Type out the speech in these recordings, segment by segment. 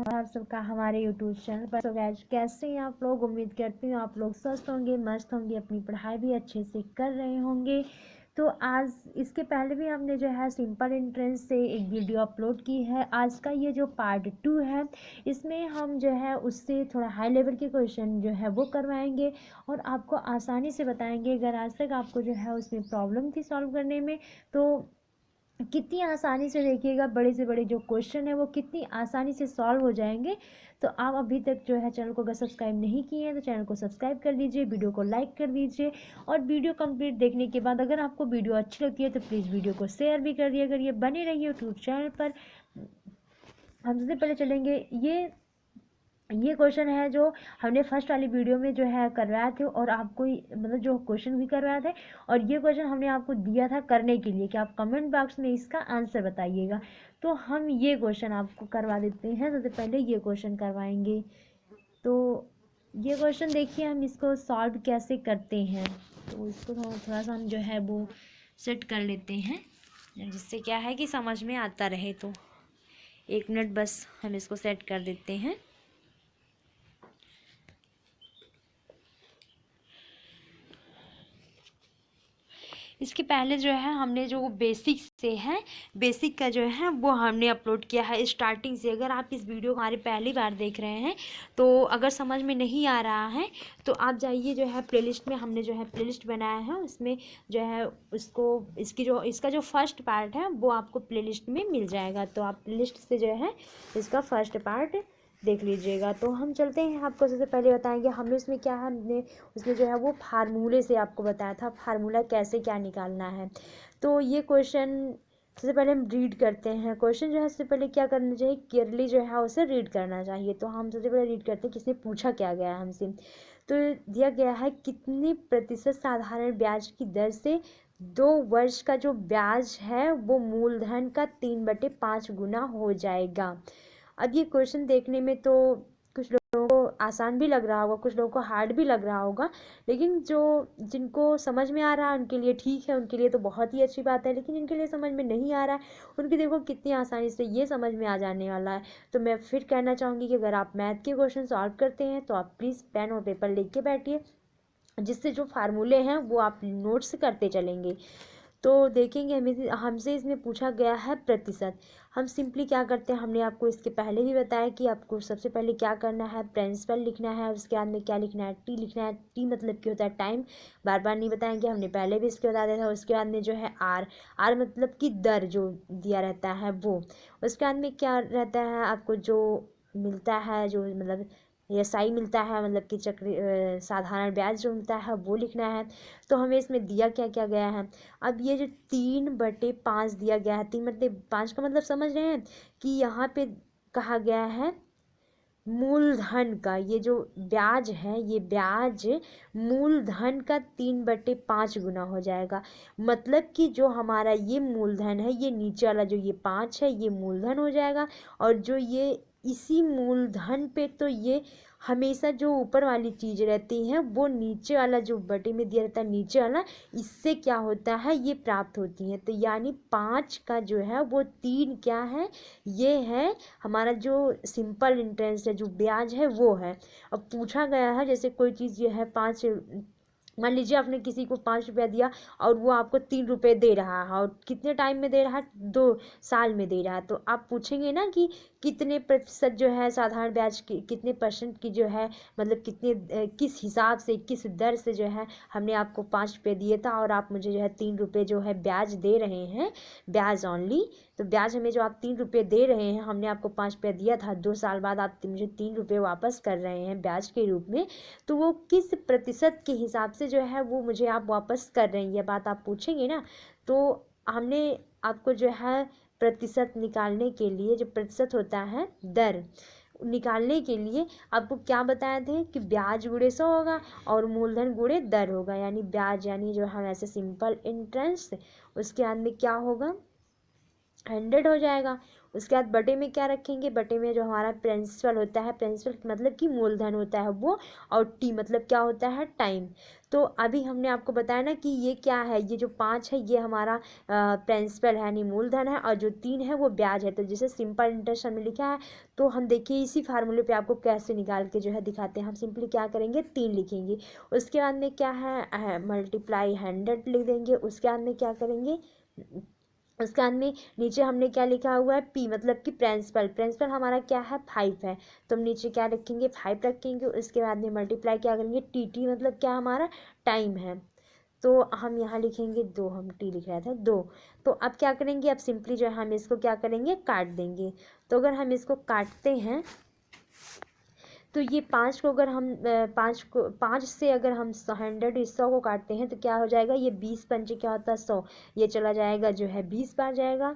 आप सबका हमारे यूट्यूब चैनल पर। तो गाइस कैसे हैं आप लोग? उम्मीद करती हूँ आप लोग स्वस्थ होंगे, मस्त होंगे, अपनी पढ़ाई भी अच्छे से कर रहे होंगे। तो आज इसके पहले भी हमने जो है सिंपल एंट्रेंस से एक वीडियो अपलोड की है। आज का ये जो पार्ट 2 है, इसमें हम जो है उससे थोड़ा हाई लेवल के क्वेश्चन जो है वो करवाएंगे और आपको आसानी से बताएंगे। अगर आज तक आपको जो है उसमें प्रॉब्लम थी सॉल्व करने में, तो कितनी आसानी से देखिएगा बड़े से बड़े जो क्वेश्चन है वो कितनी आसानी से सॉल्व हो जाएंगे। तो आप अभी तक जो है चैनल को अगर सब्सक्राइब नहीं किए हैं तो चैनल को सब्सक्राइब कर लीजिए, वीडियो को लाइक कर दीजिए और वीडियो कंप्लीट देखने के बाद अगर आपको वीडियो अच्छी लगती है तो प्लीज़ वीडियो को शेयर भी कर दिया करिए। बने रहिए यूट्यूब चैनल पर। हम सबसे पहले चलेंगे, ये क्वेश्चन है जो हमने फर्स्ट वाली वीडियो में जो है करवाए थे और आपको मतलब जो क्वेश्चन भी करवाए थे, और ये क्वेश्चन हमने आपको दिया था करने के लिए कि आप कमेंट बॉक्स में इसका आंसर बताइएगा। तो हम ये क्वेश्चन आपको करवा देते हैं। सबसे पहले ये क्वेश्चन करवाएंगे। तो ये क्वेश्चन देखिए हम इसको सॉल्व कैसे करते हैं। तो इसको थोड़ा सा हम जो है वो सेट कर लेते हैं, जिससे क्या है कि समझ में आता रहे। तो 1 मिनट बस हम इसको सेट कर देते हैं। इसके पहले जो है हमने जो बेसिक से है, बेसिक का जो है वो हमने अपलोड किया है स्टार्टिंग से। अगर आप इस वीडियो को हमारी पहली बार देख रहे हैं तो अगर समझ में नहीं आ रहा है तो आप जाइए जो है प्लेलिस्ट में, हमने जो है प्लेलिस्ट बनाया है उसमें जो है इसका जो फर्स्ट पार्ट है वो आपको प्लेलिस्ट में मिल जाएगा। तो आप प्लेलिस्ट से जो है इसका फर्स्ट पार्ट देख लीजिएगा। तो हम चलते हैं, आपको सबसे पहले बताएंगे हमने उसमें क्या है, हमने उसमें जो है वो फार्मूले से आपको बताया था फार्मूला कैसे क्या निकालना है। तो ये क्वेश्चन सबसे पहले हम रीड करते हैं। क्वेश्चन जो है सबसे पहले क्या करना चाहिए, क्लियरली जो है उसे रीड करना चाहिए। तो हम सबसे पहले रीड करते हैं किसने पूछा क्या गया है हमसे। तो दिया गया है कितनी प्रतिशत साधारण ब्याज की दर से 2 वर्ष का जो ब्याज है वो मूलधन का 3/5 गुना हो जाएगा। अब ये क्वेश्चन देखने में तो कुछ लोगों को आसान भी लग रहा होगा, कुछ लोगों को हार्ड भी लग रहा होगा, लेकिन जिनको समझ में आ रहा है उनके लिए ठीक है, उनके लिए तो बहुत ही अच्छी बात है। लेकिन जिनके लिए समझ में नहीं आ रहा है उनकी देखो कितनी आसानी से ये समझ में आ जाने वाला है। तो मैं फिर कहना चाहूँगी कि अगर आप मैथ के क्वेश्चन सॉल्व करते हैं तो आप प्लीज़ पेन और पेपर लेके बैठिए, जिससे जो फार्मूले हैं वो आप नोट्स करते चलेंगे। तो देखेंगे हमें हमसे इसमें पूछा गया है प्रतिशत। हम सिंपली क्या करते हैं, हमने आपको इसके पहले भी बताया कि आपको सबसे पहले क्या करना है, प्रिंसिपल लिखना है, उसके बाद में क्या लिखना है, टी लिखना है। टी मतलब क्या होता है, टाइम। बार बार नहीं बताएंगे, हमने पहले भी इसके बता दिया था। उसके बाद में जो है आर, आर मतलब कि दर जो दिया रहता है वो। उसके बाद में क्या रहता है, आपको जो मिलता है, जो मतलब एसआई मिलता है, मतलब कि चक्र साधारण ब्याज जो मिलता है वो लिखना है। तो हमें इसमें दिया क्या क्या गया है। अब ये जो 3/5 दिया गया है, 3/5 का मतलब समझ रहे हैं कि यहाँ पे कहा गया है मूलधन का, ये जो ब्याज है ये ब्याज मूलधन का 3/5 गुना हो जाएगा। मतलब कि जो हमारा ये मूलधन है, ये नीचे वाला जो ये 5 है ये मूलधन हो जाएगा, और जो ये इसी मूलधन पे तो ये हमेशा जो ऊपर वाली चीज़ रहती है वो नीचे वाला जो बटे में दिया रहता है नीचे वाला, इससे क्या होता है ये प्राप्त होती है। तो यानी 5 का जो है वो 3 क्या है, ये है हमारा जो सिंपल इंटरेस्ट है, जो ब्याज है वो है। अब पूछा गया है जैसे कोई चीज़ ये है 5, मान लीजिए आपने किसी को 5 रुपया दिया और वो आपको 3 रुपये दे रहा है, और कितने टाइम में दे रहा है, 2 साल में दे रहा है। तो आप पूछेंगे ना कि कितने प्रतिशत जो है साधारण ब्याज की, कितने परसेंट की जो है, मतलब कितने किस हिसाब से, किस दर से जो है हमने आपको 5 रुपये दिए था और आप मुझे जो है 3 रुपये जो है ब्याज दे रहे हैं, ब्याज ऑनली। तो ब्याज हमें जो आप 3 रुपये दे रहे हैं, हमने आपको 5 रुपया दिया था, 2 साल बाद आप मुझे 3 रुपये वापस कर रहे हैं ब्याज के रूप में। तो वो किस प्रतिशत के हिसाब से जो है वो मुझे आप वापस कर रहे हैं, ये बात आप पूछेंगे ना। तो हमने आपको जो है प्रतिशत निकालने के लिए, जो प्रतिशत होता है दर निकालने के लिए आपको क्या बताए थे कि ब्याज गुणे 100 होगा और मूलधन गुणे दर होगा। यानी ब्याज, यानी जो हम ऐसे सिंपल इंटरेस्ट, उसके बाद में क्या होगा 100 हो जाएगा। उसके बाद बटे में क्या रखेंगे, बटे में जो हमारा प्रिंसिपल होता है, प्रिंसिपल मतलब कि मूलधन होता है वो, और टी मतलब क्या होता है, टाइम। तो अभी हमने आपको बताया ना कि ये क्या है, ये जो 5 है ये हमारा प्रिंसिपल है यानी मूलधन है, और जो 3 है वो ब्याज है। तो जैसे सिंपल इंटरेस्ट हमने लिखा है, तो हम देखिए इसी फार्मूले पे आपको कैसे निकाल के जो है दिखाते हैं। हम सिंपली क्या करेंगे, 3 लिखेंगे। उसके बाद में क्या है, मल्टीप्लाई 100 लिख देंगे। उसके बाद में क्या करेंगे, उसके बाद में नीचे हमने क्या लिखा हुआ है, पी मतलब कि प्रिंसिपल, प्रिंसिपल हमारा क्या है, 5 है, तो हम नीचे क्या रखेंगे, 5 रखेंगे। उसके बाद में मल्टीप्लाई क्या करेंगे, टी, टी मतलब क्या हमारा टाइम है, तो हम यहाँ लिखेंगे 2, हम टी लिख रहा था 2। तो अब क्या करेंगे, अब सिंपली जो है हम इसको क्या करेंगे, काट देंगे। तो अगर हम इसको काटते हैं तो ये 5 को अगर हम 5 से अगर हम 100 को काटते हैं तो क्या हो जाएगा, ये 20 पंचे क्या होता है, 100, ये चला जाएगा जो है 20 बार जाएगा।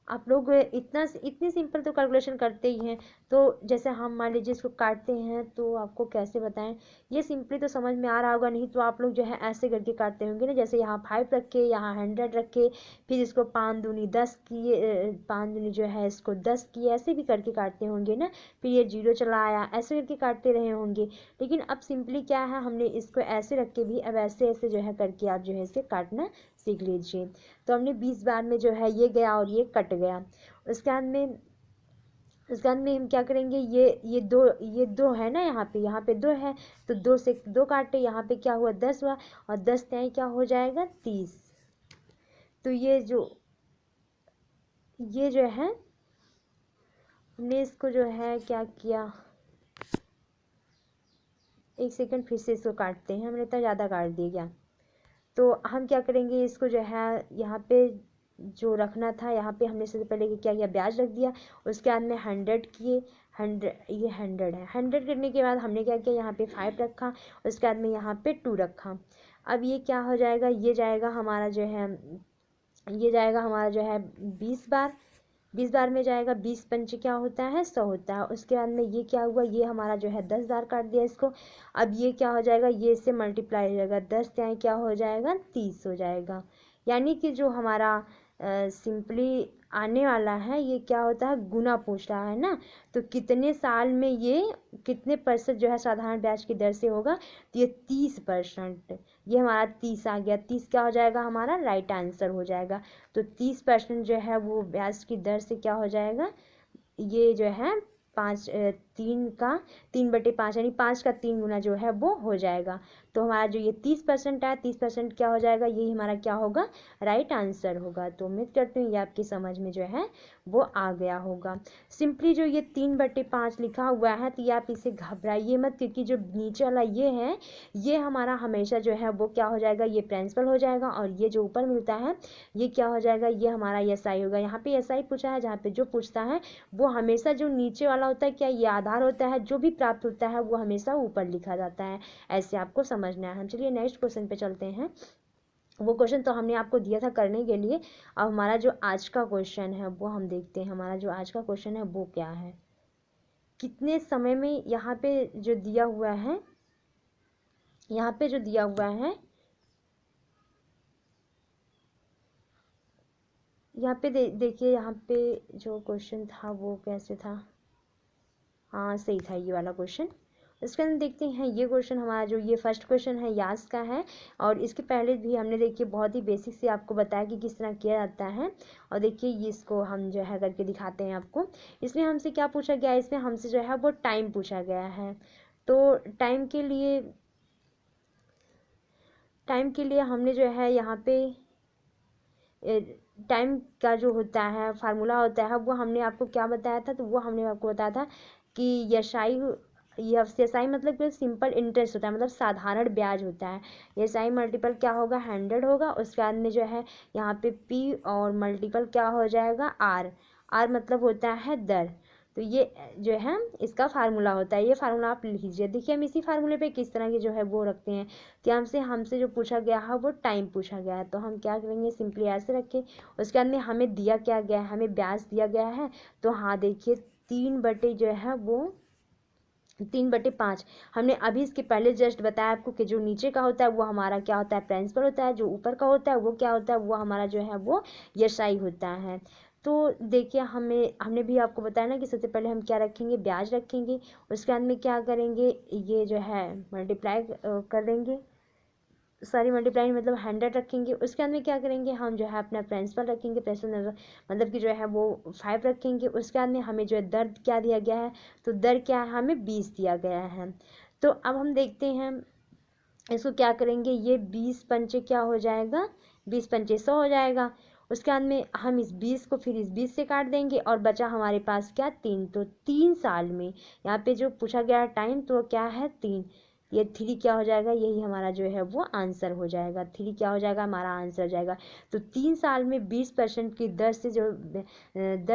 आप लोग इतनी सिंपल तो कैलकुलेशन करते ही हैं। तो जैसे हम मान लीजिए इसको काटते हैं तो आपको कैसे बताएं, ये सिंपली तो समझ में आ रहा होगा, नहीं तो आप लोग जो है ऐसे करके काटते होंगे ना, जैसे यहाँ 5 रखे, यहाँ 100 रखे, फिर इसको 5 दूनी 10 किए, 5 दूनी जो है इसको 10 किए, ऐसे भी करके काटते होंगे ना, फिर ये 0 चला आया, ऐसे करके काटते रहे होंगे। लेकिन अब सिंपली क्या है, हमने इसको ऐसे रख के भी अब ऐसे ऐसे जो है करके आप जो है इसे काटना सीख लीजिए। तो हमने 20 बार में जो है ये गया और ये कट गया। उसके बाद में हम क्या करेंगे, ये दो है ना, यहाँ पे 2 है, तो 2 से 2 काटे, यहाँ पे क्या हुआ, 10 हुआ, और 10 त्याई क्या हो जाएगा, 30। तो ये जो है हमने इसको जो है क्या किया, एक सेकंड फिर से इसको काटते हैं, हमने इतना ज़्यादा काट दिया क्या। तो हम क्या करेंगे, इसको जो है यहाँ पे जो रखना था, यहाँ पे हमने सबसे पहले क्या किया, ब्याज रख दिया। उसके बाद में 100 किए, 100, ये 100 है, 100 करने के बाद हमने क्या किया, यहाँ पे 5 रखा। उसके बाद में यहाँ पे 2 रखा। अब ये क्या हो जाएगा, ये जाएगा हमारा जो है, ये जाएगा हमारा जो है 20 बार, 20 बार में जाएगा, 20 पंचे क्या होता है, 100 होता है। उसके बाद में ये क्या हुआ, ये हमारा जो है 10 बार काट दिया इसको। अब ये क्या हो जाएगा, ये इससे मल्टीप्लाई हो जाएगा, 10 त्याई क्या हो जाएगा, 30 हो जाएगा। यानी कि जो हमारा सिंपली आने वाला है, ये क्या होता है, गुना पूछ रहा है ना, तो कितने साल में ये कितने % जो है साधारण ब्याज की दर से होगा, तो ये 30%, ये हमारा 30 आ गया, 30 क्या हो जाएगा, हमारा राइट आंसर हो जाएगा। तो 30% जो है वो ब्याज की दर से क्या हो जाएगा, ये जो है 3/5 यानी 5 का 3 गुना जो है वो हो जाएगा। तो हमारा जो ये 30% है, 30% क्या हो जाएगा, यही हमारा क्या होगा, राइट आंसर होगा। तो उम्मीद करती हूँ ये आपकी समझ में जो है वो आ गया होगा। सिंपली जो ये 3/5 लिखा हुआ है, तो ये आप इसे घबराइए मत, क्योंकि जो नीचे वाला ये है, ये हमारा हमेशा जो है वो क्या हो जाएगा, ये प्रिंसिपल हो जाएगा, और ये जो ऊपर मिलता है ये क्या हो जाएगा, ये हमारा SI होगा। यहाँ पे SI पूछा है, जहाँ पे जो पूछता है वो हमेशा जो नीचे वाला होता है, क्या ये आधार होता है, जो भी प्राप्त होता है वो हमेशा ऊपर लिखा जाता है, ऐसे आपको समझना है। हम चलिए नेक्स्ट क्वेश्चन पे चलते हैं। वो क्वेश्चन तो हमने आपको दिया था करने के लिए। अब हमारा जो आज का क्वेश्चन है वो हम देखते हैं, हमारा जो आज का क्वेश्चन है वो क्या है, कितने समय में, यहाँ पे जो दिया हुआ है, यहाँ पे जो दिया हुआ है, यहाँ पे देखिए, यहाँ पे जो क्वेश्चन था वो कैसे था, हाँ सही था ये वाला क्वेश्चन। इसके अंदर देखते हैं, ये क्वेश्चन हमारा जो ये फर्स्ट क्वेश्चन है यास का है, और इसके पहले भी हमने देखिए बहुत ही बेसिक से आपको बताया कि किस तरह किया जाता है। और देखिए ये इसको हम जो है करके दिखाते हैं आपको। इसमें हमसे क्या पूछा गया है, इसमें हमसे जो है वो टाइम पूछा गया है। तो टाइम के लिए हमने जो है यहाँ पे टाइम का जो होता है फार्मूला होता है, वो हमने आपको क्या बताया था, तो वो हमने आपको बताया था कि SI मतलब कि सिंपल इंटरेस्ट होता है, मतलब साधारण ब्याज होता है। SI मल्टीपल क्या होगा, 100 होगा। उसके बाद में जो है यहाँ पे P और मल्टीपल क्या हो जाएगा, R मतलब होता है दर। तो ये जो है इसका फार्मूला होता है, ये फार्मूला आप लिख लीजिए। देखिए हम इसी फार्मूले पे किस तरह के जो है वो रखते हैं, कि हमसे जो पूछा गया है वो टाइम पूछा गया है, तो हम क्या करेंगे, सिंपली ऐसे रखें। उसके बाद में हमें दिया क्या गया है, हमें ब्याज दिया गया है। तो हाँ देखिए 3/5 हमने अभी इसके पहले जस्ट बताया आपको कि जो नीचे का होता है वो हमारा क्या होता है, प्रिंसिपल होता है, जो ऊपर का होता है वो क्या होता है, वो हमारा जो है वो SI होता है। तो देखिए हमने भी आपको बताया ना कि सबसे पहले हम क्या रखेंगे, ब्याज रखेंगे, उसके बाद में क्या करेंगे, ये जो है मल्टीप्लाई कर देंगे, सॉरी मल्टीप्लाई मतलब 100 रखेंगे। उसके बाद में क्या करेंगे, हम जो है अपना प्रिंसिपल रखेंगे, प्रिंसिपल मतलब कि जो है वो 5 रखेंगे। उसके बाद में हमें जो है दर क्या दिया गया है, तो दर क्या है, हमें 20 दिया गया है। तो अब हम देखते हैं इसको क्या करेंगे, ये 20 पंचे क्या हो जाएगा, 20 पंचे 100 हो जाएगा। उसके बाद में हम इस 20 को फिर इस 20 से काट देंगे और बचा हमारे पास क्या, 3। तो 3 साल में यहाँ पे जो पूछा गया टाइम तो क्या है, 3। ये 3 क्या हो जाएगा, यही हमारा जो है वो आंसर हो जाएगा। 3 क्या हो जाएगा, हमारा आंसर हो जाएगा। तो 3 साल में 20% की दर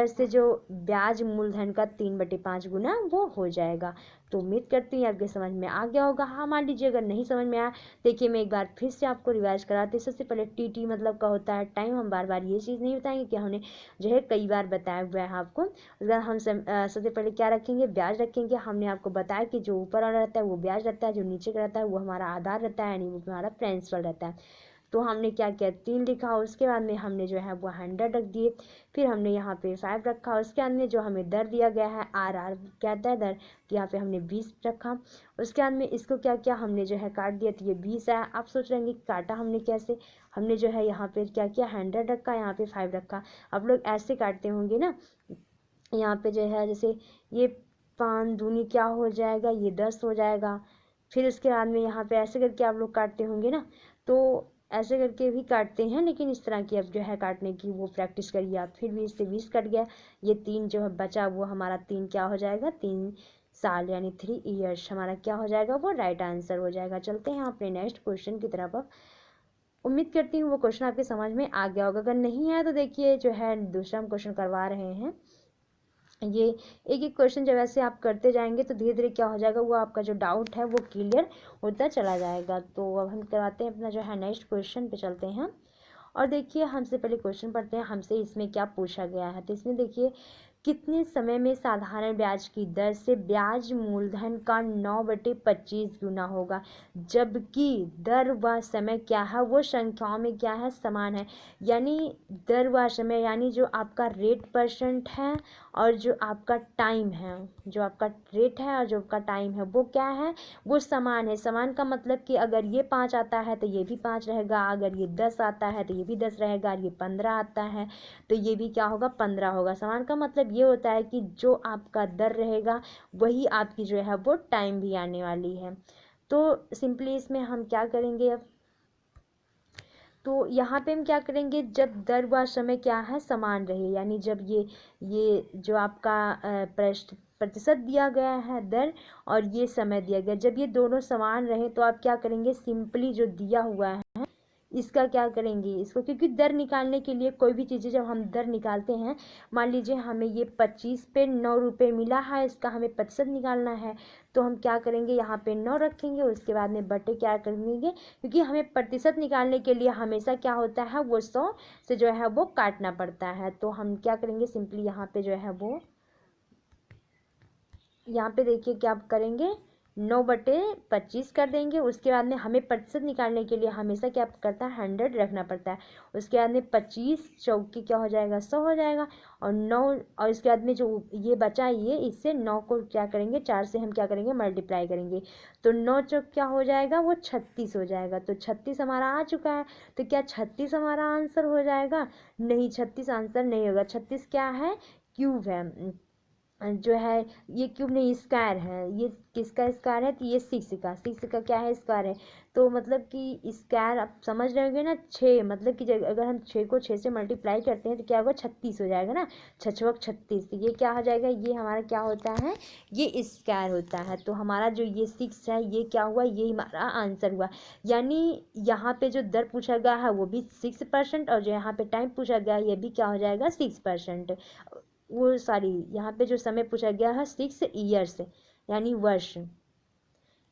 से जो ब्याज मूलधन का 3/5 गुना वो हो जाएगा। तो उम्मीद करती हूँ आपके समझ में आ गया होगा। हाँ मान लीजिए अगर नहीं समझ में आया, देखिए मैं एक बार फिर से आपको रिवाइज कराती हूँ। सबसे पहले टी मतलब का होता है टाइम। हम बार बार ये चीज़ नहीं बताएंगे कि हमने जो है कई बार बताया हुआ है आपको। उसके बाद हम सबसे पहले क्या रखेंगे, ब्याज रखेंगे। हमने आपको बताया कि जो ऊपर वाला रहता है वो ब्याज रहता है, जो नीचे का रहता है वो हमारा आधार रहता है, यानी वो हमारा प्रिंसिपल रहता है। तो हमने क्या किया, 3 लिखा। उसके बाद में हमने जो है वो 100 रख दिए। फिर हमने यहाँ पे 5 रखा। उसके बाद में जो हमें दर दिया गया है, आर कहता है दर, तो यहाँ पे हमने 20 रखा। उसके बाद में इसको क्या किया, हमने जो है काट दिया, तो ये 20 आया। आप सोच रहे हैं कि काटा हमने कैसे, हमने जो है यहाँ पे क्या किया, 100 रखा, यहाँ पे 5 रखा। आप लोग ऐसे काटते होंगे ना, यहाँ पे जो है जैसे ये 5 दूनी क्या हो जाएगा, ये 10 हो जाएगा। फिर उसके बाद में यहाँ पे ऐसे करके आप लोग काटते होंगे ना, तो ऐसे करके भी काटते हैं, लेकिन इस तरह की अब जो है काटने की वो प्रैक्टिस करिए आप। फिर भी इससे 20 कट गया, ये 3 जो है बचा वो हमारा 3 क्या हो जाएगा, 3 साल यानी 3 ईयर्स हमारा क्या हो जाएगा, वो राइट आंसर हो जाएगा। चलते हैं अपने नेक्स्ट क्वेश्चन की तरफ। अब उम्मीद करती हूँ वो क्वेश्चन आपके समझ में आ गया होगा। अगर नहीं आया तो देखिए जो है दूसरा हम क्वेश्चन करवा रहे हैं। ये एक एक क्वेश्चन जब ऐसे आप करते जाएंगे तो धीरे धीरे क्या हो जाएगा, वो आपका जो डाउट है वो क्लियर होता चला जाएगा। तो अब हम करवाते हैं अपना जो है नेक्स्ट क्वेश्चन पे चलते हैं। और देखिए हमसे पहले क्वेश्चन पढ़ते हैं, हमसे इसमें क्या पूछा गया है। तो इसमें देखिए, कितने समय में साधारण ब्याज की दर से ब्याज मूलधन का 9/25 गुना होगा, जबकि दर व समय क्या है, वो संख्याओं में क्या है, समान है। यानी दर व समय यानी जो आपका रेट परसेंट है और जो आपका टाइम है, जो आपका रेट है और जो आपका टाइम है वो क्या है, वो समान है। समान का मतलब कि अगर ये 5 आता है तो ये भी 5 रहेगा, अगर ये 10 आता है तो ये भी 10 रहेगा, ये 15 आता है तो ये भी क्या होगा, 15 होगा। समान का मतलब ये होता है कि जो आपका दर रहेगा वही आपकी जो है वो टाइम भी आने वाली है। तो सिंपली इसमें हम क्या करेंगे अब, तो यहाँ पे हम क्या करेंगे, जब दर व समय क्या है, समान रहे, यानी जब ये जो आपका प्रतिशत दिया गया है दर और ये समय दिया गया, जब ये दोनों समान रहे तो आप क्या करेंगे, सिंपली जो दिया हुआ है इसका क्या करेंगे, इसको, क्योंकि दर निकालने के लिए कोई भी चीज़ें जब हम दर निकालते हैं, मान लीजिए हमें ये 25 पे 9 रुपये मिला है, इसका हमें प्रतिशत निकालना है, तो हम क्या करेंगे, यहाँ पे 9 रखेंगे, उसके बाद में बटे क्या करेंगे, क्योंकि हमें प्रतिशत निकालने के लिए हमेशा क्या होता है, वो 100 से जो है वो काटना पड़ता है। तो हम क्या करेंगे, सिंपली यहाँ पे जो है वो, यहाँ पे देखिए क्या आप करेंगे, 9/25 कर देंगे। उसके बाद में हमें प्रतिशत निकालने के लिए हमेशा क्या करता है, 100 रखना पड़ता है। उसके बाद में 25 चौकी क्या हो जाएगा, 100 हो जाएगा, और 9, और इसके बाद में जो ये बचा, ये इससे 9 को क्या करेंगे, 4 से हम क्या करेंगे, मल्टीप्लाई करेंगे, तो 9 चौक क्या हो जाएगा, वो 36 हो जाएगा। तो 36 हमारा आ चुका है। तो क्या 36 हमारा आंसर हो जाएगा, नहीं 36 आंसर नहीं होगा। 36 क्या है, क्यूब है, जो है ये क्यूब नहीं स्क्वायर है। ये किसका स्क्वायर है, तो ये 6 का क्या है, स्क्वायर है। तो मतलब कि स्क्वायर आप समझ रहे होंगे ना, 6 मतलब कि अगर हम 6 को 6 से मल्टीप्लाई करते हैं तो क्या होगा, 36 हो जाएगा ना, 6×6 36। तो ये क्या हो जाएगा, ये हमारा क्या होता है, ये स्क्वायर होता है। तो हमारा जो ये 6 है ये क्या हुआ, ये हमारा आंसर हुआ। यानी यहाँ पे जो दर पूछा गया है वो भी 6%, और जो यहाँ पे टाइम पूछा गया है ये भी क्या हो जाएगा, 6%। वो सॉरी, यहाँ पे जो समय पूछा गया है 6 ईयर्स यानी वर्ष,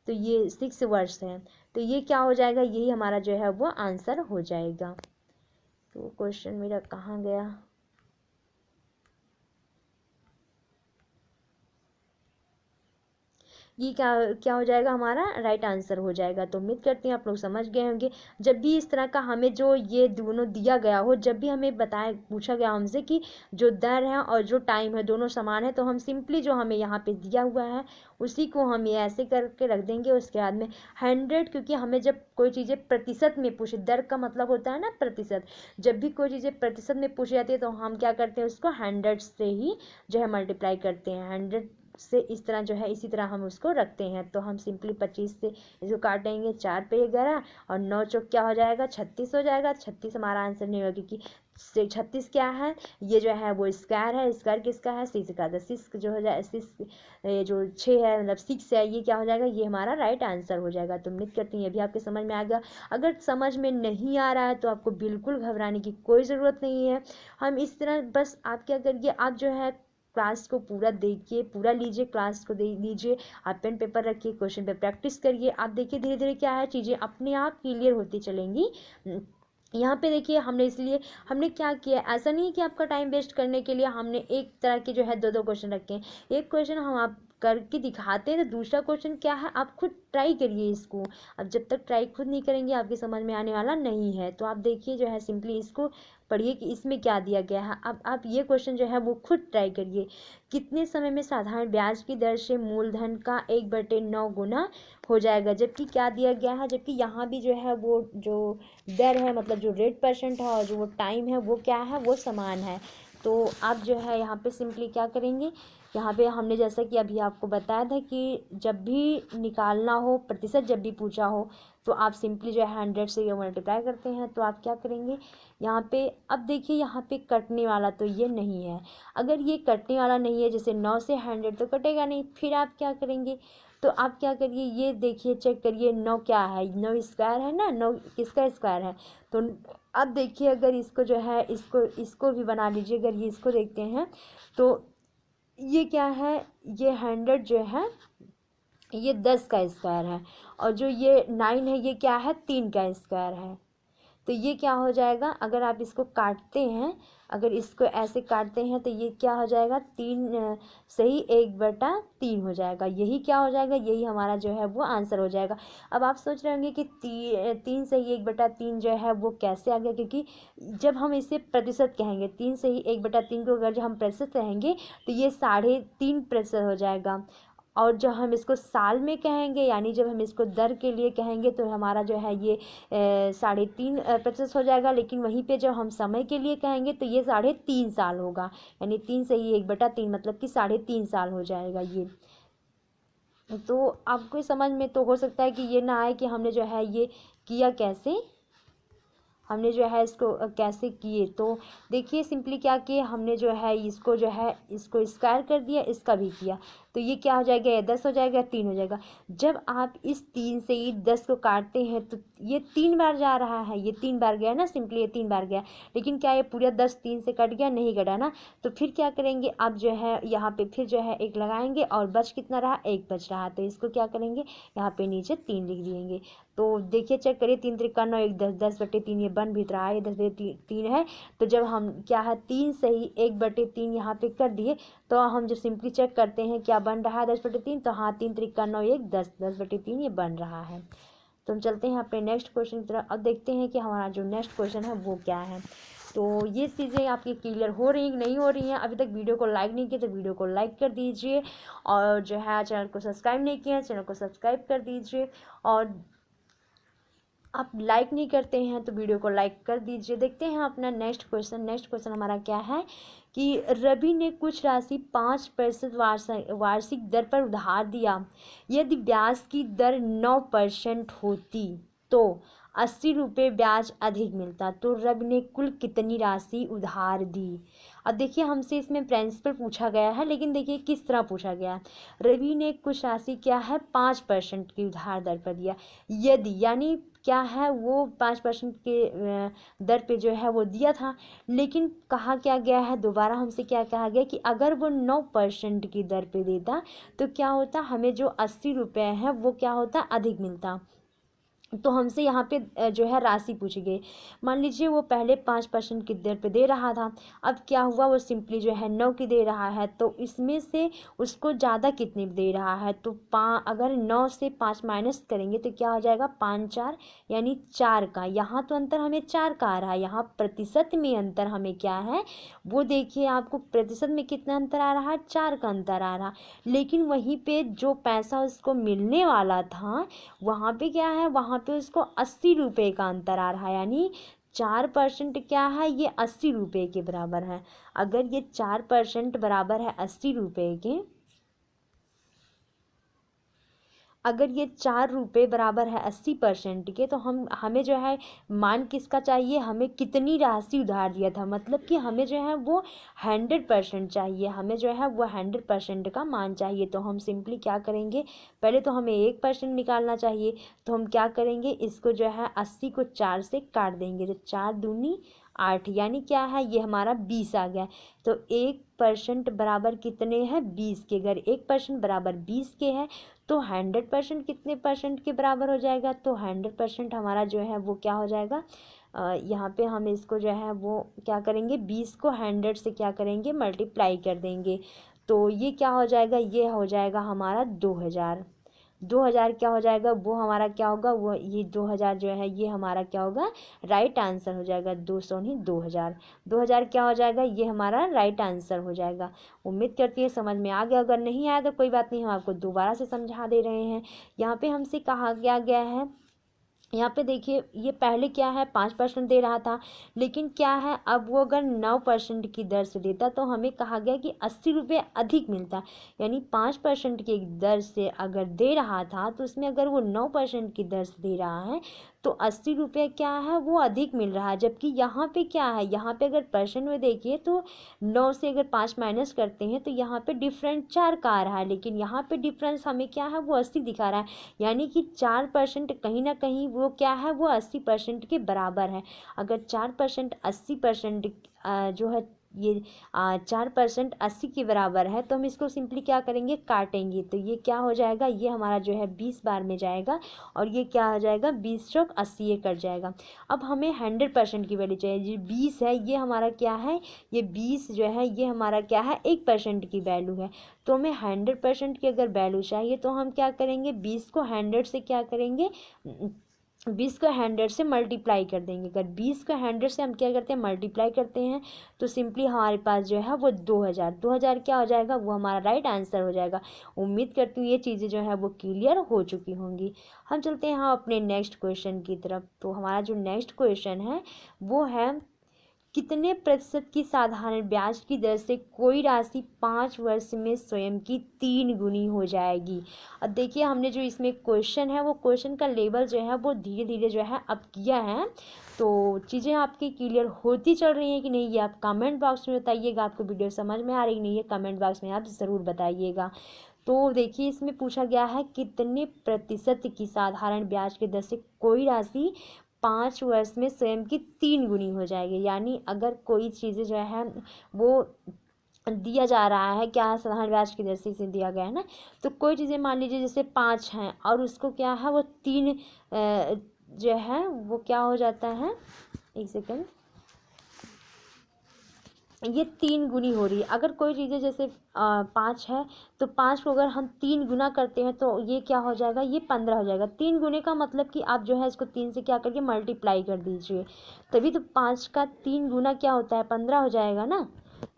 तो ये 6 वर्ष है। तो ये क्या हो जाएगा, यही हमारा जो है वो आंसर हो जाएगा। तो क्वेश्चन मेरा कहाँ गया, ये क्या क्या हो जाएगा, हमारा राइट आंसर हो जाएगा। तो उम्मीद करते हैं आप लोग समझ गए होंगे। जब भी इस तरह का हमें जो ये दोनों दिया गया हो, जब भी हमें बताया पूछा गया हमसे कि जो दर है और जो टाइम है दोनों समान है, तो हम सिंपली जो हमें यहाँ पे दिया हुआ है उसी को हम ये ऐसे करके रख देंगे। उसके बाद में 100, क्योंकि हमें जब कोई चीज़ें प्रतिशत में पूछे, दर का मतलब होता है ना प्रतिशत, जब भी कोई चीज़ें प्रतिशत में पूछी जाती है तो हम क्या करते हैं, उसको 100 से ही जो है मल्टीप्लाई करते हैं। 100 से इस तरह जो है इसी तरह हम उसको रखते हैं। तो हम सिंपली 25 से इसको काटेंगे, 4 पे 11 और 9 चौक क्या हो जाएगा, 36 हो जाएगा। 36 हमारा आंसर नहीं होगा, क्योंकि 36 क्या है, ये जो है वो स्क्वायर है। स्क्वायर किसका है, 6 का। तो 6 जो हो जाए 6, ये जो 6 है मतलब 6 है, ये क्या हो जाएगा, ये हमारा राइट आंसर हो जाएगा। तो उम्मीद करती हूँ ये भी आपके समझ में आ गया। अगर समझ में नहीं आ रहा है तो आपको बिल्कुल घबराने की कोई ज़रूरत नहीं है। हम इस तरह बस आप क्या करिए, आप जो है क्लास को पूरा देखिए, पूरा लीजिए, क्लास को दे लीजिए, आप पेन पेपर रखिए, क्वेश्चन पे प्रैक्टिस करिए। आप देखिए धीरे धीरे क्या है, चीज़ें अपने आप क्लियर होती चलेंगी। यहाँ पे देखिए हमने इसलिए हमने क्या किया, ऐसा नहीं है कि आपका टाइम वेस्ट करने के लिए हमने एक तरह के जो है दो दो क्वेश्चन रखे हैं। एक क्वेश्चन हम आप करके दिखाते हैं, तो दूसरा क्वेश्चन क्या है, आप खुद ट्राई करिए इसको। अब जब तक ट्राई खुद नहीं करेंगे आपके समझ में आने वाला नहीं है। तो आप देखिए जो है सिंपली इसको पढ़िए कि इसमें क्या दिया गया है। अब आप ये क्वेश्चन जो है वो खुद ट्राई करिए। कितने समय में साधारण ब्याज की दर से मूलधन का 1/9 गुना हो जाएगा। जबकि क्या दिया गया है, जबकि यहाँ भी जो है वो जो दर है मतलब जो रेट परसेंट है और जो वो टाइम है वो क्या है, वो समान है। तो आप जो है यहाँ पे सिंपली क्या करेंगे, यहाँ पे हमने जैसा कि अभी आपको बताया था कि जब भी निकालना हो प्रतिशत, जब भी पूछा हो तो आप सिंपली जो है 100 से ये मल्टीप्लाई करते हैं। तो आप क्या करेंगे यहाँ पे, अब देखिए यहाँ पे कटने वाला तो ये नहीं है। अगर ये कटने वाला नहीं है, जैसे 9 से 100 तो कटेगा नहीं, फिर आप क्या करेंगे, तो आप क्या करिए, ये देखिए चेक करिए 9 क्या है, 9 स्क्वायर है ना, 9 किसका स्क्वायर है। तो अब देखिए अगर इसको जो है इसको भी बना लीजिए। अगर ये इसको देखते हैं तो ये क्या है, ये 100 जो है ये 10 का स्क्वायर है, और जो ये 9 है ये क्या है, 3 का स्क्वायर है। तो ये क्या हो जाएगा, अगर आप इसको काटते हैं, अगर इसको ऐसे काटते हैं तो ये क्या हो जाएगा, 3 सही 1/3 हो जाएगा। यही क्या हो जाएगा, यही हमारा जो है वो आंसर हो जाएगा। अब आप सोच रहे होंगे कि 3 सही 1/3 जो है वो कैसे आ गया, क्योंकि जब हम इसे प्रतिशत कहेंगे, 3 सही 1/3 को अगर जब हम प्रतिशत कहेंगे तो ये 3.5% हो जाएगा। और जब हम इसको साल में कहेंगे, यानी जब हम इसको दर के लिए कहेंगे, तो हमारा जो है ये 3.5% हो जाएगा। लेकिन वहीं पे जब हम समय के लिए कहेंगे तो ये 3.5 साल होगा, यानी 3 से ही 1/3 मतलब कि 3.5 साल हो जाएगा ये। तो आपको समझ में तो हो सकता है कि ये ना आए कि हमने जो है ये किया कैसे, हमने जो है इसको कैसे किए। तो देखिए सिंपली क्या किए हमने, जो है इसको स्क्वायर कर दिया, इसका भी किया। तो ये क्या हो जाएगा, ये 10 हो जाएगा, 3 हो जाएगा। जब आप इस 3 से ही 10 को काटते हैं तो ये 3 बार जा रहा है, ये 3 बार गया ना, सिंपली ये 3 बार गया। लेकिन क्या ये पूरा 10 3 से कट गया, नहीं कटा ना। तो फिर क्या करेंगे, अब जो है यहाँ पे फिर जो है 1 लगाएंगे, और बच कितना रहा, 1 बच रहा। तो इसको क्या करेंगे, यहाँ पे नीचे 3 लिख देंगे। तो देखिए चेक करिए, 3 त्रिका 9, 1 10, 10/3 ये बन भी रहा है, ये 10/3 है। तो जब हम क्या है 3 से ही 1/3 यहाँ पे कर दिए, तो हम जो सिंपली चेक करते हैं क्या बन रहा है, 10/3। तो हाँ 3 त्रिका 9, 1 10, 10/3 ये बन रहा है। तो हम चलते हैं अपने नेक्स्ट क्वेश्चन की तरफ। अब देखते हैं कि हमारा जो नेक्स्ट क्वेश्चन है वो क्या है। तो ये चीज़ें आपकी क्लियर हो रही कि नहीं हो रही हैं, अभी तक वीडियो को लाइक नहीं किया तो वीडियो को लाइक कर दीजिए, और जो है चैनल को सब्सक्राइब नहीं किया चैनल को सब्सक्राइब कर दीजिए। और आप लाइक नहीं करते हैं तो वीडियो को लाइक कर दीजिए। देखते हैं अपना नेक्स्ट क्वेश्चन। नेक्स्ट क्वेश्चन हमारा क्या है कि रवि ने कुछ राशि 5% वार्षिक दर पर उधार दिया। यदि ब्याज की दर 9% होती तो 80 रुपये ब्याज अधिक मिलता। तो रवि ने कुल कितनी राशि उधार दी। अब देखिए हमसे इसमें प्रिंसिपल पूछा गया है, लेकिन देखिए किस तरह पूछा गया है। रवि ने कुछ राशि क्या है 5% की उधार दर पर दिया। यदि यानी क्या है वो 5% के दर पे जो है वो दिया था, लेकिन कहा क्या गया है, दोबारा हमसे क्या कहा गया कि अगर वो 9% की दर पे देता तो क्या होता, हमें जो 80 रुपये हैं वो क्या होता, अधिक मिलता। तो हमसे यहाँ पे जो है राशि पूछी गई। मान लीजिए वो पहले 5% की दर पे दे रहा था, अब क्या हुआ वो सिंपली जो है 9 की दे रहा है, तो इसमें से उसको ज़्यादा कितने दे रहा है, तो अगर 9 से 5 माइनस करेंगे तो क्या हो जाएगा 5 4 यानी 4 का। यहाँ तो अंतर हमें 4 का आ रहा है, यहाँ प्रतिशत में अंतर हमें क्या है वो देखिए, आपको प्रतिशत में कितना अंतर आ रहा है, 4 का अंतर आ रहा। लेकिन वहीं पे जो पैसा उसको मिलने वाला था वहाँ पे क्या है, वहाँ पे उसको 80 रुपये का अंतर आ रहा है, यानी 4% क्या है, ये 80 रुपये के बराबर है। अगर ये 4% बराबर है 80 रुपये के, अगर ये 4 रुपये बराबर है 80% के, तो हमें जो है मान किसका चाहिए, हमें कितनी राशि उधार दिया था, मतलब कि हमें जो है वो 100% चाहिए, हमें जो है वो 100% का मान चाहिए। तो हम सिंपली क्या करेंगे, पहले तो हमें 1% निकालना चाहिए, तो हम क्या करेंगे, इसको जो है 80 को 4 से काट देंगे, तो 4 दूनी 8, यानी क्या है ये हमारा 20 आ गया। तो 1% बराबर कितने हैं 20 के, अगर 1% बराबर 20 के है तो 100% कितने परसेंट के बराबर हो जाएगा, तो 100% हमारा जो है वो क्या हो जाएगा, यहाँ पे हम इसको जो है वो क्या करेंगे, 20 को 100 से क्या करेंगे मल्टीप्लाई कर देंगे, तो ये क्या हो जाएगा, ये हो जाएगा हमारा 2000। 2000 क्या हो जाएगा, वो हमारा क्या होगा, वो ये 2000 जो है ये हमारा क्या होगा, राइट आंसर हो जाएगा, 200 नहीं 2000। 2000 क्या हो जाएगा, ये हमारा राइट आंसर हो जाएगा। उम्मीद करती है समझ में आ गया, अगर नहीं आया तो कोई बात नहीं, हम आपको दोबारा से समझा दे रहे हैं। यहाँ पे हमसे कहा गया है, यहाँ पे देखिए ये पहले क्या है 5% दे रहा था, लेकिन क्या है अब वो अगर 9% की दर से देता तो हमें कहा गया कि 80 रुपये अधिक मिलता, यानी 5% की दर से अगर दे रहा था तो उसमें अगर वो 9% की दर से दे रहा है तो 80 रुपये क्या है वो अधिक मिल रहा है। जबकि यहाँ पे क्या है, यहाँ पे अगर परसेंट में देखिए तो 9 से अगर 5 माइनस करते हैं तो यहाँ पे डिफरेंस 4 का आ रहा है, लेकिन यहाँ पे डिफरेंस हमें क्या है वो 80 दिखा रहा है, यानी कि 4% कहीं ना कहीं वो क्या है वो 80% के बराबर है। अगर 4% 80% जो है ये 4% 80 के बराबर है, तो हम इसको सिंपली क्या करेंगे काटेंगे, तो ये क्या हो जाएगा, ये हमारा जो है 20 बार में जाएगा और ये क्या हो जाएगा 20 चौक 80 ये कट जाएगा। अब हमें 100% की वैल्यू चाहिए, जो 20 है ये हमारा क्या है, ये 20 जो है ये हमारा क्या है 1% की वैल्यू है। तो हमें 100% की अगर वैल्यू चाहिए तो हम क्या करेंगे, 20 को 100 से क्या करेंगे, 20 को 100 से मल्टीप्लाई कर देंगे। अगर 20 को 100 से हम क्या करते हैं मल्टीप्लाई करते हैं तो सिंपली हमारे पास जो है वो 2000, 2000 क्या हो जाएगा वो हमारा राइट आंसर हो जाएगा। उम्मीद करती हूँ ये चीज़ें जो है वो क्लियर हो चुकी होंगी। हम चलते हैं यहाँ अपने नेक्स्ट क्वेश्चन की तरफ। तो हमारा जो नेक्स्ट क्वेश्चन है वो है, कितने प्रतिशत की साधारण ब्याज की दर से कोई राशि 5 वर्ष में स्वयं की 3 गुनी हो जाएगी। अब देखिए हमने जो इसमें क्वेश्चन है वो क्वेश्चन का लेवल जो है वो धीरे धीरे जो है अब किया है, तो चीज़ें आपकी क्लियर होती चल रही हैं कि नहीं ये आप कमेंट बॉक्स में बताइएगा। आपको वीडियो समझ में आ रही नहीं है कमेंट बॉक्स में आप ज़रूर बताइएगा। तो देखिए इसमें पूछा गया है कितने प्रतिशत की साधारण ब्याज की दर से कोई राशि 5 वर्ष में स्वयं की 3 गुनी हो जाएगी। यानी अगर कोई चीज़ें जो है वो दिया जा रहा है, क्या है साधारण ब्याज की दर से दिया गया है ना, तो कोई चीज़ें मान लीजिए जैसे 5 हैं और उसको क्या है वो 3 जो है वो क्या हो जाता है, एक सेकेंड, ये 3 गुनी हो रही है। अगर कोई चीज़ें जैसे 5 है तो 5 को अगर हम 3 गुना करते हैं तो ये क्या हो जाएगा, ये 15 हो जाएगा। 3 गुने का मतलब कि आप जो है इसको 3 से क्या करके मल्टीप्लाई कर दीजिए, तभी तो 5 का 3 गुना क्या होता है 15 हो जाएगा ना।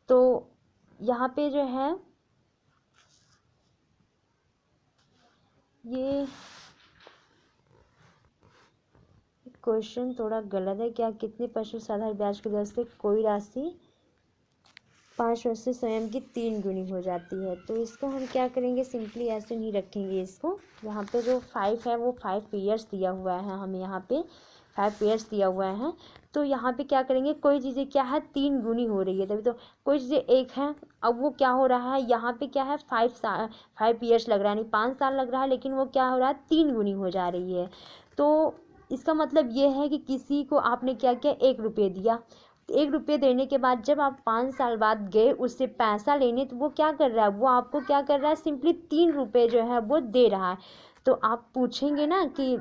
तो यहाँ पे जो है ये क्वेश्चन थोड़ा गलत है, क्या कितने % साधारण ब्याज की दर से कोई राशि 5 वर्ष से स्वयं की 3 गुनी हो जाती है। तो इसको हम क्या करेंगे, सिंपली ऐसे नहीं रखेंगे इसको। यहाँ पे जो 5 है वो 5 ईयर्स दिया हुआ है, हमें यहाँ पे 5 ईयर्स दिया हुआ है। तो यहाँ पे क्या करेंगे, कोई चीज़ें क्या है 3 गुनी हो रही है, तभी तो कोई चीज़ें 1 है, अब वो क्या हो रहा है यहाँ पे क्या है 5 ईयर्स लग रहा है, यानी 5 साल लग रहा है, लेकिन वो क्या हो रहा है 3 गुनी हो जा रही है। तो इसका मतलब ये है कि किसी को आपने क्या किया 1 रुपये दिया, 1 रुपये देने के बाद जब आप 5 साल बाद गए उससे पैसा लेने तो वो क्या कर रहा है, वो आपको क्या कर रहा है सिंपली 3 रुपये जो है वो दे रहा है। तो आप पूछेंगे ना कि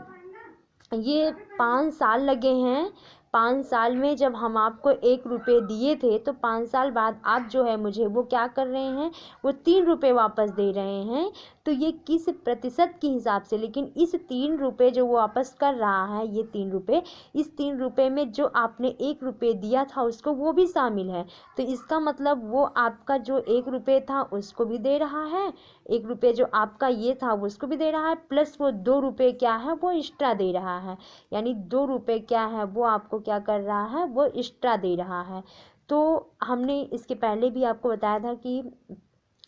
ये 5 साल लगे हैं। 5 साल में जब हम आपको 1 रुपये दिए थे तो 5 साल बाद आप जो है मुझे वो क्या कर रहे हैं, वो 3 रुपये वापस दे रहे हैं। तो ये किस प्रतिशत के हिसाब से, लेकिन इस 3 रुपये जो वो वापस कर रहा है, ये 3 रुपये, इस 3 रुपये में जो आपने 1 रुपये दिया था उसको वो भी शामिल है। तो इसका मतलब वो आपका जो 1 रुपये था उसको भी दे रहा है, 1 रुपये जो आपका ये था वो उसको भी दे रहा है, प्लस वो 2 रुपये क्या है वो एक्स्ट्रा दे रहा है। यानी 2 रुपये क्या है वो आपको क्या कर रहा है, वो एक्स्ट्रा दे रहा है। तो हमने इसके पहले भी आपको बताया था कि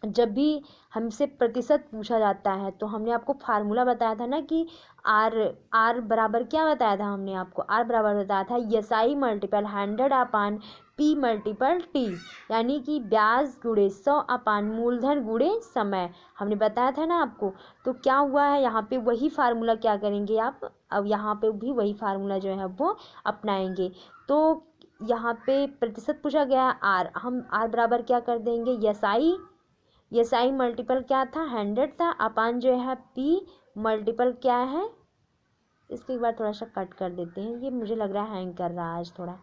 जब भी हमसे प्रतिशत पूछा जाता है तो हमने आपको फार्मूला बताया था ना कि आर आर बराबर क्या बताया था हमने आपको, आर बराबर बताया था SI multiple 100/P multiple T, यानी कि ब्याज गुणे 100/, मूलधन गुणे समय, हमने बताया था ना आपको। तो क्या हुआ है यहाँ पे वही फार्मूला क्या करेंगे आप, अब यहाँ पे भी वही फार्मूला जो है वो अपनाएंगे। तो यहाँ पे प्रतिशत पूछा गया आर, हम आर बराबर क्या कर देंगे, SI मल्टीपल क्या था 100 था, अपान जो है P मल्टीपल क्या है, इसको एक बार थोड़ा सा कट कर देते हैं, ये मुझे लग रहा है हैंग कर रहा है आज थोड़ा।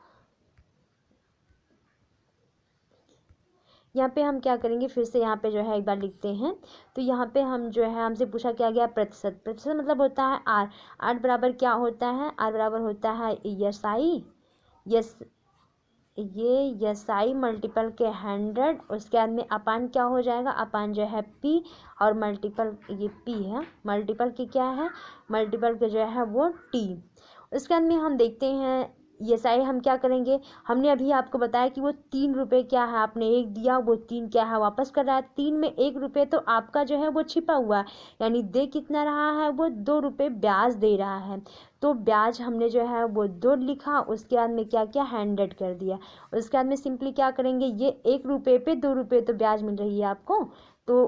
यहाँ पे हम क्या करेंगे, फिर से यहाँ पे जो है एक बार लिखते हैं। तो यहाँ पे हम जो है हमसे पूछा क्या गया प्रतिशत, प्रतिशत मतलब होता है आर, आर बराबर क्या होता है, आर बराबर होता है SI, ये SI मल्टीपल के 100, उसके बाद में अपान क्या हो जाएगा, अपान जो है P, और मल्टीपल ये P है, मल्टीपल की क्या है, मल्टीपल के जो है वो T। उसके बाद में हम देखते हैं SI हम क्या करेंगे, हमने अभी आपको बताया कि वो 3 रुपये क्या है, आपने 1 दिया, वो 3 क्या है वापस कर रहा है, 3 में 1 रुपये तो आपका जो है वो छिपा हुआ है, यानी दे कितना रहा है, वो 2 रुपये ब्याज दे रहा है। तो ब्याज हमने जो है वो 2 लिखा, उसके बाद में क्या किया 100 कर दिया। उसके बाद में सिंपली क्या करेंगे, ये 1 रुपये पे 2 रुपये तो ब्याज मिल रही है आपको, तो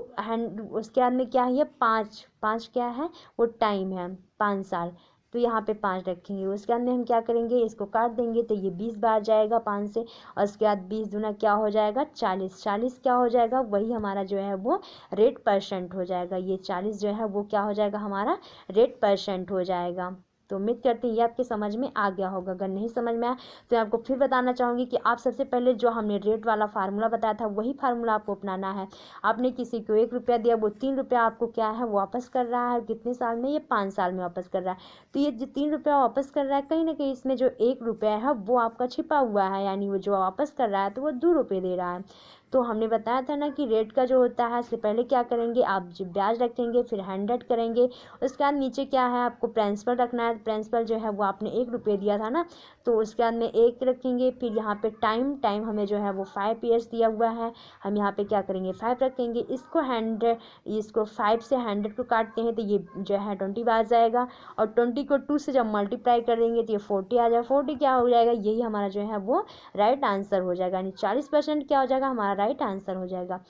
उसके बाद में क्या है 5, 5 क्या है वो टाइम है, 5 साल, तो यहाँ पे 5 रखेंगे। उसके बाद में हम क्या करेंगे, इसको काट देंगे तो ये 20 बार जाएगा 5 से, और उसके बाद 20 दूना क्या हो जाएगा 40, 40 क्या हो जाएगा, वही हमारा जो है वो रेट परसेंट हो जाएगा, ये 40 जो है वो क्या हो जाएगा हमारा रेट परसेंट हो जाएगा। तो उम्मीद करती हूँ ये आपके समझ में आ गया होगा, अगर नहीं समझ में आया तो मैं आपको फिर बताना चाहूँगी कि आप सबसे पहले जो हमने रेट वाला फार्मूला बताया था वही फार्मूला आपको अपनाना है। आपने किसी को 1 रुपया दिया, वो 3 रुपया आपको क्या है वापस कर रहा है, कितने साल में, ये 5 साल में वापस कर रहा है। तो ये जो 3 रुपया वापस कर रहा है, कहीं ना कहीं इसमें जो 1 रुपया है वो आपका छिपा हुआ है, यानी वो जो वापस कर रहा है तो वो 2 रुपये दे रहा है। तो हमने बताया था ना कि रेट का जो होता है, इससे पहले क्या करेंगे, आप जो ब्याज रखेंगे, फिर 100 करेंगे, उसके बाद नीचे क्या है आपको प्रिंसिपल रखना है, प्रिंसिपल जो है वो आपने 1 रुपये दिया था ना, तो उसके बाद में 1 रखेंगे, फिर यहाँ पे टाइम, टाइम हमें जो है वो 5 ईयर्स दिया हुआ है, हम यहाँ पे क्या करेंगे 5 रखेंगे, इसको 5 से 100 को काटते हैं तो ये जो है 20 बार जाएगा, और 20 को 2 से जब मल्टीप्लाई कर देंगे तो ये 40 आ जाएगा, 40 क्या हो जाएगा, यही हमारा जो है वो राइट आंसर हो जाएगा, यानी 40% क्या हो जाएगा हमारा राइट आंसर हो जाएगा।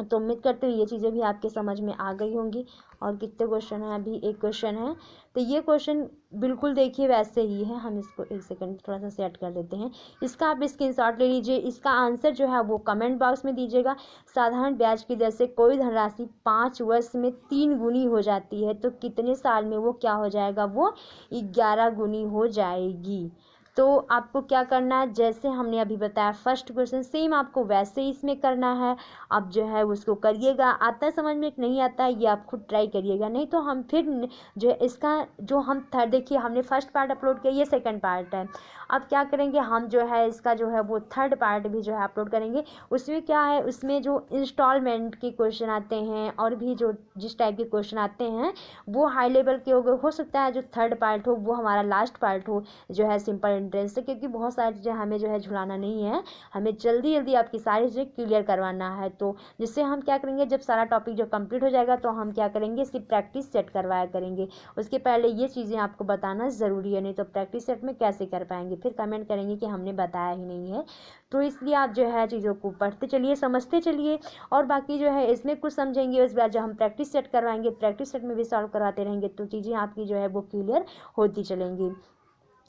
तो उम्मीद करते हैं ये चीज़ें भी आपके समझ में आ गई होंगी। और कितने क्वेश्चन हैं, अभी एक क्वेश्चन है, तो ये क्वेश्चन बिल्कुल देखिए वैसे ही है, हम इसको एक सेकंड थोड़ा सा सेट कर देते हैं, इसका आप स्क्रीनशॉट ले लीजिए, इसका आंसर जो है वो कमेंट बॉक्स में दीजिएगा। साधारण ब्याज की दर से कोई धनराशि 5 वर्ष में 3 गुनी हो जाती है तो कितने साल में वो क्या हो जाएगा, वो 11 गुनी हो जाएगी। तो आपको क्या करना है, जैसे हमने अभी बताया फर्स्ट क्वेश्चन सेम आपको वैसे ही इसमें करना है, आप जो है उसको करिएगा, आता है समझ में नहीं आता है ये आप खुद ट्राई करिएगा, नहीं तो हम फिर जो है इसका जो हम थर्ड, देखिए हमने फर्स्ट पार्ट अपलोड किया, ये सेकंड पार्ट है, अब क्या करेंगे हम जो है इसका जो है वो थर्ड पार्ट भी जो है अपलोड करेंगे। उसमें क्या है, उसमें जो इंस्टॉलमेंट के क्वेश्चन आते हैं और भी जो जिस टाइप के क्वेश्चन आते हैं वो हाई लेवल के हो सकता है जो थर्ड पार्ट हो वो हमारा लास्ट पार्ट हो, जो है सिंपल एंट्रेंस से, क्योंकि बहुत सारी चीज़ें हमें जो है झुलाना नहीं है, हमें जल्दी जल्दी आपकी सारी चीज़ें क्लियर करवाना है। तो जिससे हम क्या करेंगे, जब सारा टॉपिक जो कंप्लीट हो जाएगा तो हम क्या करेंगे, इसकी प्रैक्टिस सेट करवाया करेंगे, उसके पहले ये चीज़ें आपको बताना ज़रूरी है, नहीं तो प्रैक्टिस सेट में कैसे कर पाएंगे, फिर कमेंट करेंगे कि हमने बताया ही नहीं है। तो इसलिए आप जो है चीज़ों को पढ़ते चलिए, समझते चलिए, और बाकी जो है इसमें कुछ समझेंगे, उस बाद जब हम प्रैक्टिस सेट करवाएंगे, प्रैक्टिस सेट में भी सॉल्व करवाते रहेंगे तो चीज़ें आपकी जो है वो क्लियर होती चलेंगी।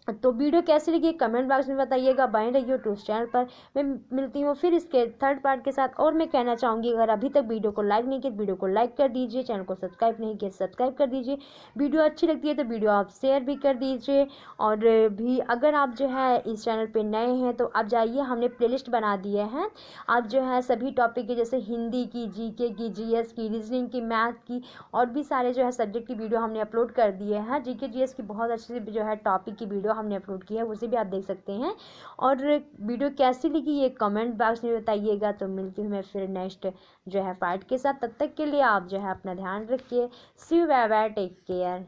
तो वीडियो कैसी लगी कमेंट बॉक्स में बताइएगा। बने रहिए ट्यूब चैनल पर। मैं मिलती हूँ फिर इसके थर्ड पार्ट के साथ। और मैं कहना चाहूँगी, अगर अभी तक वीडियो को लाइक नहीं किया, वीडियो को लाइक कर दीजिए। चैनल को सब्सक्राइब नहीं किया, सब्सक्राइब कर दीजिए। वीडियो अच्छी लगती है तो वीडियो आप शेयर भी कर दीजिए। और भी अगर आप जो है इस चैनल पर नए हैं तो आप जाइए, हमने प्लेलिस्ट बना दिए हैं। आप जो है सभी टॉपिक की, जैसे हिंदी की, जीके की, जीएस की, रीजनिंग की, मैथ की, और भी सारे जो है सब्जेक्ट की वीडियो हमने अपलोड कर दिए हैं। जीके जीएस की बहुत अच्छी जो है टॉपिक की वीडियो हमने अपलोड की है, उसे भी आप देख सकते हैं। और वीडियो कैसी लगी ये कमेंट बॉक्स में बताइएगा। तो मिलती हूँ मैं फिर नेक्स्ट जो है पार्ट के साथ। तब तक के लिए आप जो है अपना ध्यान रखिए। See you, bye bye, take care.